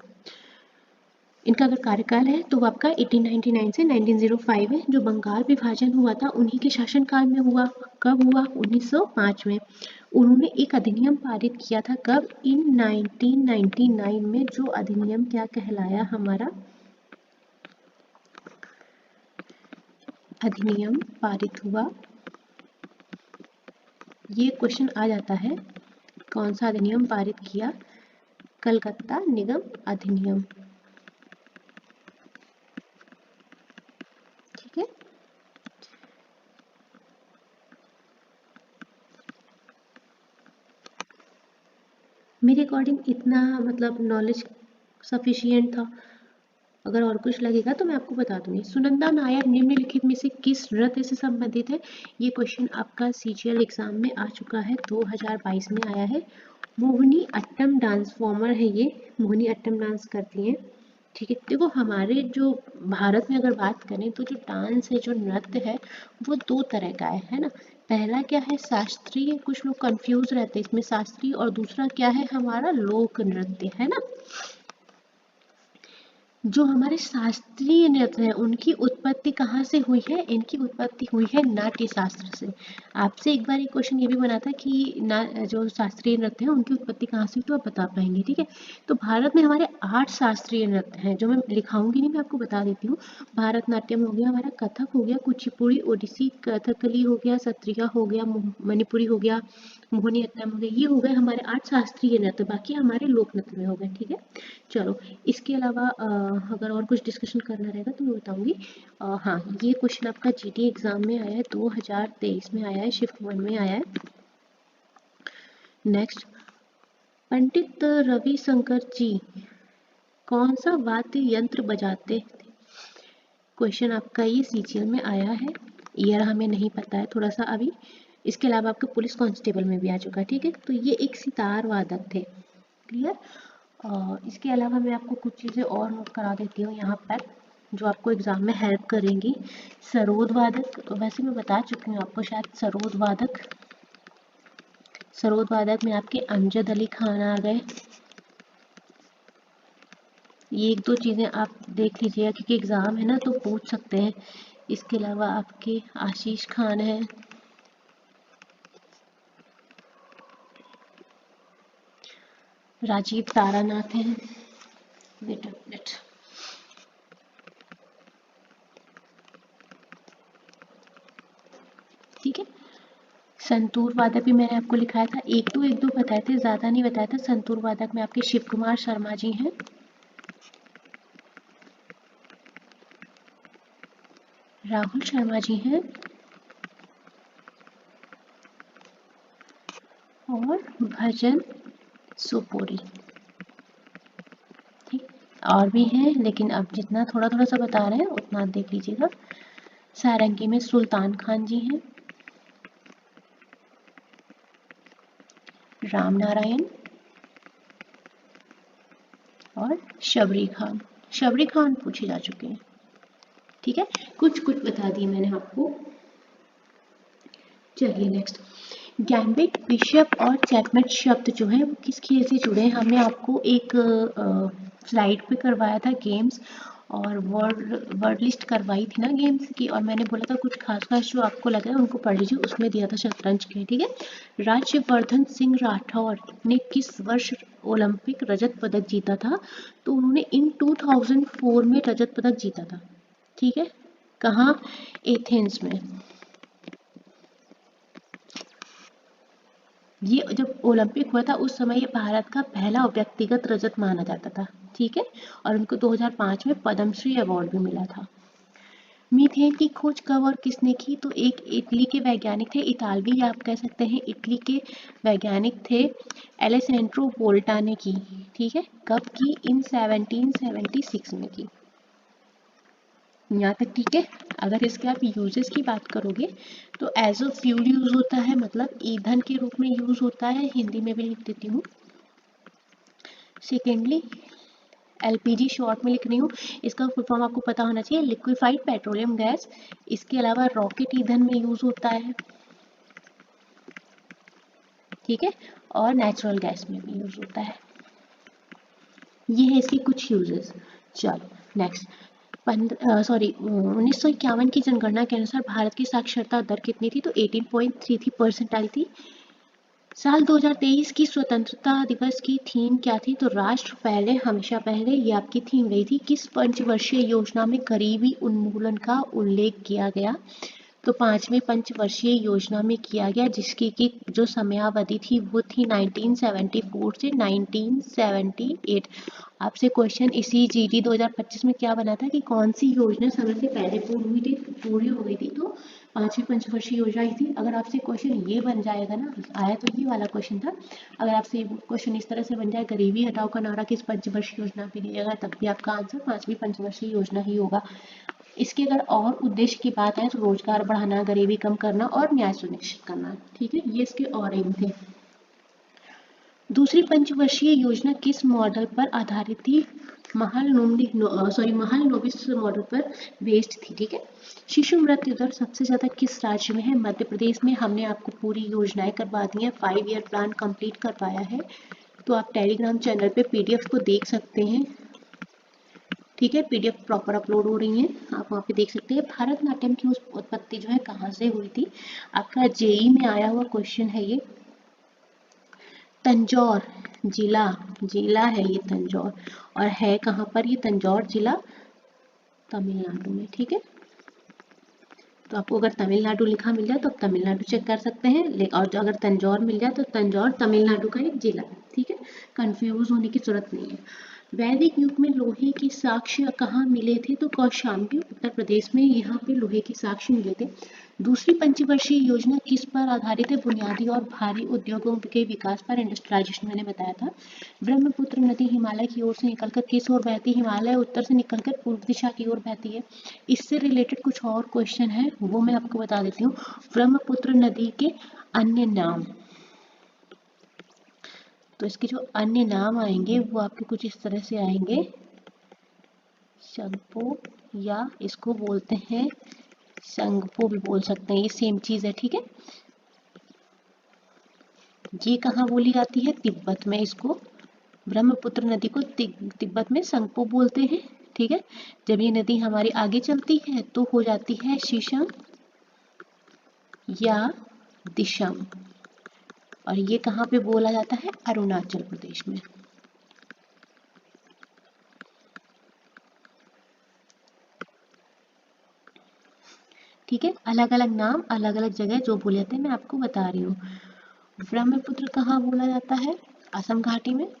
इनका अगर कार्यकाल है तो वो आपका 1899 से 1905 है। जो बंगाल विभाजन हुआ था उन्हीं के शासनकाल में हुआ। कब हुआ? 1905 में। उन्होंने एक अधिनियम पारित किया था। कब? इन 1999 में। जो अधिनियम क्या कहलाया हमारा? अधिनियम पारित हुआ। ये क्वेश्चन आ जाता है, कौन सा अधिनियम पारित किया? कलकत्ता निगम अधिनियम। ठीक है। मेरे अकॉर्डिंग इतना मतलब नॉलेज सफिशिएंट था। अगर और कुछ लगेगा तो मैं आपको बता दूंगी। सुनंदा नायर निम्नलिखित में से किस नृत्य से संबंधित है? ये क्वेश्चन आपका सीजीएल एग्जाम में आ चुका है, 2022 में आया है। मोहिनी अट्टम डांस फॉर्मर है ये, मोहिनी अट्टम डांस करती हैं। ठीक है। देखो हमारे जो भारत में अगर बात करें तो जो डांस है, जो नृत्य है, वो दो तरह का है ना। पहला क्या है? शास्त्रीय। कुछ लोग कंफ्यूज रहते हैं इसमें, शास्त्रीय और दूसरा क्या है हमारा? लोक नृत्य, है ना। जो हमारे शास्त्रीय नृत्य है उनकी उत्पत्ति कहाँ से हुई है? इनकी उत्पत्ति हुई है नाट्य शास्त्र से। आपसे एक बार एक क्वेश्चन ये भी बना था कि ना जो शास्त्रीय नृत्य है उनकी उत्पत्ति कहाँ से हुई, तो आप बता पाएंगे, ठीक है। तो भारत में हमारे 8 शास्त्रीय नृत्य हैं, जो मैं लिखाऊंगी नहीं, मैं आपको बता देती हूँ। भारतनाट्यम हो गया, हमारा कथक हो गया, कुचिपुड़ी, ओडिसी, कथकली हो गया, सत्रिया हो गया, मणिपुरी हो गया, मोहिनी अट्टम हो गया। ये हो गए हमारे 8 शास्त्रीय नृत्य, बाकी हमारे लोक नृत्य में हो गए, ठीक है। चलो, इसके अलावा अगर और कुछ डिस्कशन करना रहेगा तो मैं बताऊंगी। हाँ, ये क्वेश्चन आपका जीडी एग्जाम में आया है, 2023 में आया है, शिफ्ट 1 में आया है। नेक्स्ट, पंडित रविशंकर जी कौन सा वाद्य यंत्र बजाते थे? क्वेश्चन आपका ये सीजीएल में आया है, ईयर हमें नहीं पता है थोड़ा सा अभी। इसके अलावा आपके पुलिस कांस्टेबल में भी आ चुका है, ठीक है। तो ये एक सितार वादक थे, क्लियर। इसके अलावा मैं आपको कुछ चीज़ें और नोट करा देती हूँ यहाँ पर, जो आपको एग्जाम में हेल्प करेंगी। सरोद वादक, वैसे मैं बता चुकी हूँ आपको शायद। सरोद वादक, सरोद वादक में आपके अमजद अली खान आ गए। ये एक दो चीज़ें आप देख लीजिएगा क्योंकि एग्ज़ाम है ना तो पूछ सकते हैं। इसके अलावा आपके आशीष खान है, राजीव तारानाथ हैं। वेट अ मिनट, ठीक है। संतूर वादक भी मैंने आपको लिखाया था, एक दो बताए थे, ज़्यादा नहीं बताया था। संतूर वादक में आपके शिव कुमार शर्मा जी हैं, राहुल शर्मा जी हैं, और भजन सोपोरी, ठीक। और भी हैं लेकिन अब जितना थोड़ा थोड़ा सा बता रहे हैं उतना देख लीजिएगा। सारंगी में सुल्तान खान जी हैं, राम नारायण और शबरी खान। शबरी खान पूछे जा चुके हैं, ठीक है। कुछ कुछ बता दिए मैंने आपको। चलिए नेक्स्ट, गैम्बिट, बिशप और चेकमेट शब्द जो है वो किस खेल से जुड़े हैं? हमने आपको एक स्लाइड पे करवाया था गेम्स, और वर्ड लिस्ट करवाई थी ना गेम्स की, और मैंने बोला था कुछ खास खास जो आपको लगे उनको पढ़ लीजिए, उसमें दिया था शतरंज के। ठीक है। राज्यवर्धन सिंह राठौर ने किस वर्ष ओलंपिक रजत पदक जीता था? तो उन्होंने इन 2004 में रजत पदक जीता था। ठीक है। कहाँ? एथेंस में। ये जब ओलंपिक हुआ था उस समय ये भारत का पहला व्यक्तिगत रजत माना जाता था। ठीक है। और उनको 2005 में पद्मश्री अवार्ड भी मिला था। मीथेन की खोज कब और किसने की? तो एक इटली के वैज्ञानिक थे, इतालवी आप कह सकते हैं, इटली के वैज्ञानिक थे, एलेसेंड्रो वोल्टा ने की। ठीक है। कब की? इन 1776 में की। यहाँ तक ठीक है। अगर इसके आप यूजेस की बात करोगे तो एज अ फ्यूल यूज होता है, मतलब ईंधन के रूप में यूज होता है, हिंदी में भी लिख देती हूँ। सेकेंडली एलपीजी शॉर्ट में लिख रही हूँ, इसका फुल फॉर्म आपको पता होना चाहिए, लिक्विफाइड पेट्रोलियम गैस। इसके अलावा रॉकेट ईंधन में यूज होता है। ठीक है। और नेचुरल गैस में भी यूज होता है। ये है इसके कुछ यूजेस। चलो नेक्स्ट। 1951 की जनगणना के अनुसार भारत की साक्षरता दर कितनी थी? तो 18.33% आई थी। साल 2023 की स्वतंत्रता दिवस की थीम क्या थी? तो राष्ट्र पहले हमेशा पहले, ये आपकी थीम रही थी। किस पंचवर्षीय योजना में गरीबी उन्मूलन का उल्लेख किया गया? तो 5वीं पंचवर्षीय योजना में किया गया, जिसकी की जो समयावधि थी वो थी 1974 से 1978। आपसे क्वेश्चन इसी जीडी 2025 में क्या बना था कि कौन सी योजना समय से पहले पूरी हो गई थी? तो 5वीं पंचवर्षीय योजना ही थी। अगर आपसे क्वेश्चन ये बन जाएगा ना, आया तो ये वाला क्वेश्चन था, अगर आपसे क्वेश्चन इस तरह से बन जाए, गरीबी हटाओ का नारा किस पंचवर्षीय योजना पे दिया गया, तब भी आपका आंसर 5वीं पंचवर्षीय योजना ही होगा। इसके अगर और उद्देश्य की बात आए तो रोजगार बढ़ाना, गरीबी कम करना और न्याय सुनिश्चित करना। ठीक है। ये इसके और एम थे। दूसरी पंचवर्षीय योजना किस मॉडल पर आधारित थी? महालनोबिस मॉडल पर बेस्ड थी। ठीक है। शिशु मृत्यु दर सबसे ज्यादा किस राज्य में है? मध्य प्रदेश में। हमने आपको पूरी योजनाएं करवा दी हैं, 5 ईयर प्लान कंप्लीट करवाया है, तो आप टेलीग्राम चैनल पे पीडीएफ को देख सकते हैं। ठीक है। पीडीएफ प्रॉपर अपलोड हो रही है, आप वहाँ पे देख सकते हैं। भारतनाट्यम की उत्पत्ति जो है कहाँ से हुई थी? आपका जेई में आया हुआ क्वेश्चन है ये। तंजौर जिला है ये तंजौर, और है कहाँ पर ये तंजौर जिला? तमिलनाडु में। ठीक है। तो आपको अगर तमिलनाडु लिखा मिल जाए तो आप तमिलनाडु चेक कर सकते हैं, और जो अगर तंजौर मिल जाए तो तंजौर तमिलनाडु का एक जिला है। ठीक है। कंफ्यूज होने की जरूरत नहीं है। वैदिक युग में लोहे के साक्ष्य कहाँ मिले थे? तो कौशाम्बी उत्तर प्रदेश में, यहाँ पे लोहे के साक्ष्य मिले थे। दूसरी पंचवर्षीय योजना किस पर आधारित है? बुनियादी और भारी उद्योगों के विकास पर, इंडस्ट्रियलाइजेशन मैंने बताया था। ब्रह्मपुत्र नदी हिमालय की ओर से निकलकर किस ओर बहती? हिमालय उत्तर से निकलकर पूर्व दिशा की ओर बहती है। इससे रिलेटेड कुछ और क्वेश्चन है, वो मैं आपको बता देती हूँ। ब्रह्मपुत्र नदी के अन्य नाम, तो इसके जो अन्य नाम आएंगे वो आपके कुछ इस तरह से आएंगे। शंगपो, या इसको बोलते हैं संगपो भी बोल सकते हैं, ये सेम चीज है। ठीक है। ये कहाँ बोली जाती है? तिब्बत में। इसको ब्रह्मपुत्र नदी को तिब्बत में संगपो बोलते हैं। ठीक है। जब ये नदी हमारी आगे चलती है तो हो जाती है शीशम या दिशम, और ये कहाँ पे बोला जाता है? अरुणाचल प्रदेश में। ठीक है। अलग अलग नाम अलग अलग जगह जो बोले जाते हैं मैं आपको बता रही हूँ। ब्रह्मपुत्र कहाँ बोला जाता है? असम घाटी में।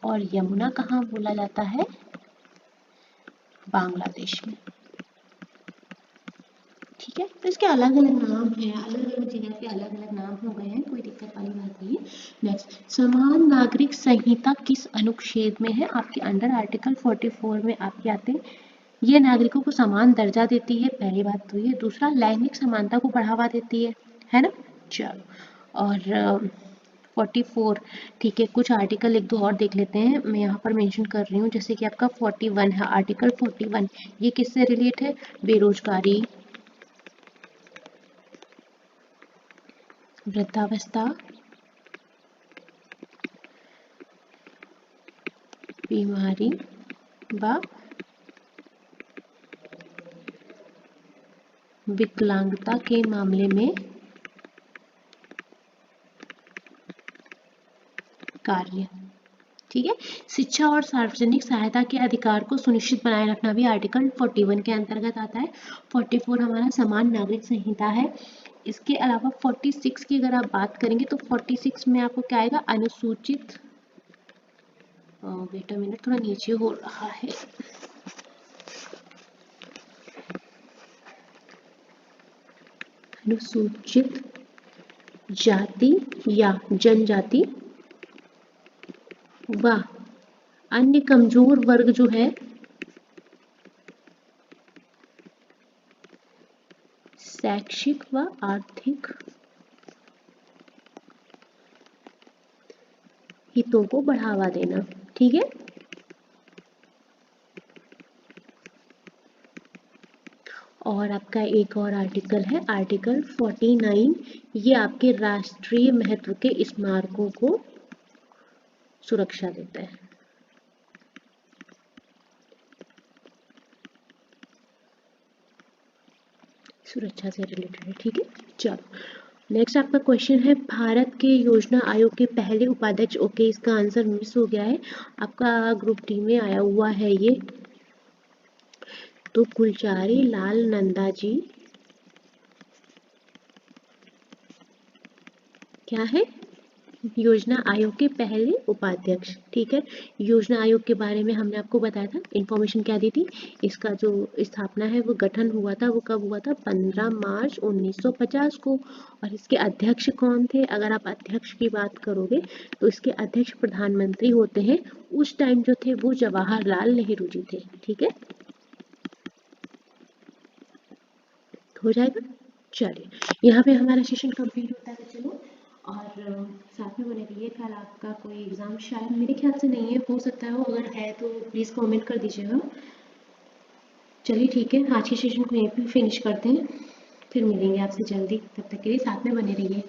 और यमुना कहाँ बोला जाता है? बांग्लादेश में। ठीक है। तो इसके अलग अलग नाम हैं, अलग अलग जगह पे अलग अलग नाम हो गए हैं, कोई दिक्कत वाली बात नहीं है। नेक्स्ट, समान नागरिक संहिता किस अनुच्छेद में है? आपके अंडर आर्टिकल 44 में आपके आते हैं। ये नागरिकों को समान दर्जा देती है, पहली बात तो ये। दूसरा, लैंगिक समानता को बढ़ावा देती है ना। चलो, और 44, ठीक है। कुछ आर्टिकल एक दो और देख लेते हैं, मैं यहाँ पर मेंशन कर रही हूँ, जैसे कि आपका 41 है, आर्टिकल 41, ये किससे रिलेट है? बेरोजगारी, वृद्धावस्था, बीमारी व विकलांगता के मामले में कार्य। ठीक है, शिक्षा और सार्वजनिक सहायता के अधिकार को सुनिश्चित बनाए रखना भी आर्टिकल 41 के अंतर्गत आता है। 44 हमारा समान नागरिक संहिता है। इसके अलावा 46 की अगर आप बात करेंगे तो 46 में आपको क्या आएगा, अनुसूचित, वेट अ मिनट, थोड़ा नीचे हो रहा है, अनुसूचित जाति या जनजाति व अन्य कमजोर वर्ग जो है शैक्षिक व आर्थिक हितों को बढ़ावा देना। ठीक है, और आपका एक और आर्टिकल है आर्टिकल 49, ये आपके राष्ट्रीय महत्व के स्मारकों को सुरक्षा देता है। सुरक्षा से रिलेटेड है। ठीक है, चलो नेक्स्ट आपका क्वेश्चन है, भारत के योजना आयोग के पहले उपाध्यक्ष। ओके, इसका आंसर मिस हो गया है, आपका ग्रुप डी में आया हुआ है ये, तो गुलजारी लाल नंदा जी क्या है, योजना आयोग के पहले उपाध्यक्ष। ठीक है, योजना आयोग के बारे में हमने आपको बताया था, इंफॉर्मेशन क्या दी थी, इसका जो स्थापना है वो गठन हुआ था, वो कब हुआ था, 15 मार्च 1950 को। और इसके अध्यक्ष कौन थे, अगर आप अध्यक्ष की बात करोगे तो इसके अध्यक्ष प्रधानमंत्री होते हैं, उस टाइम जो थे वो जवाहरलाल नेहरू जी थे। ठीक है, हो जाएगा। चलिए, यहाँ पे हमारा सेशन कंप्लीट होता है चलो, और साथ में बने रहिए। कल आपका कोई एग्ज़ाम शायद मेरे ख्याल से नहीं है, हो सकता हो, अगर है तो प्लीज़ कमेंट कर दीजिएगा। चलिए ठीक है, आज के सेशन को यहीं पे फिनिश करते हैं, फिर मिलेंगे आपसे जल्दी, तब तक के लिए साथ में बने रहिए।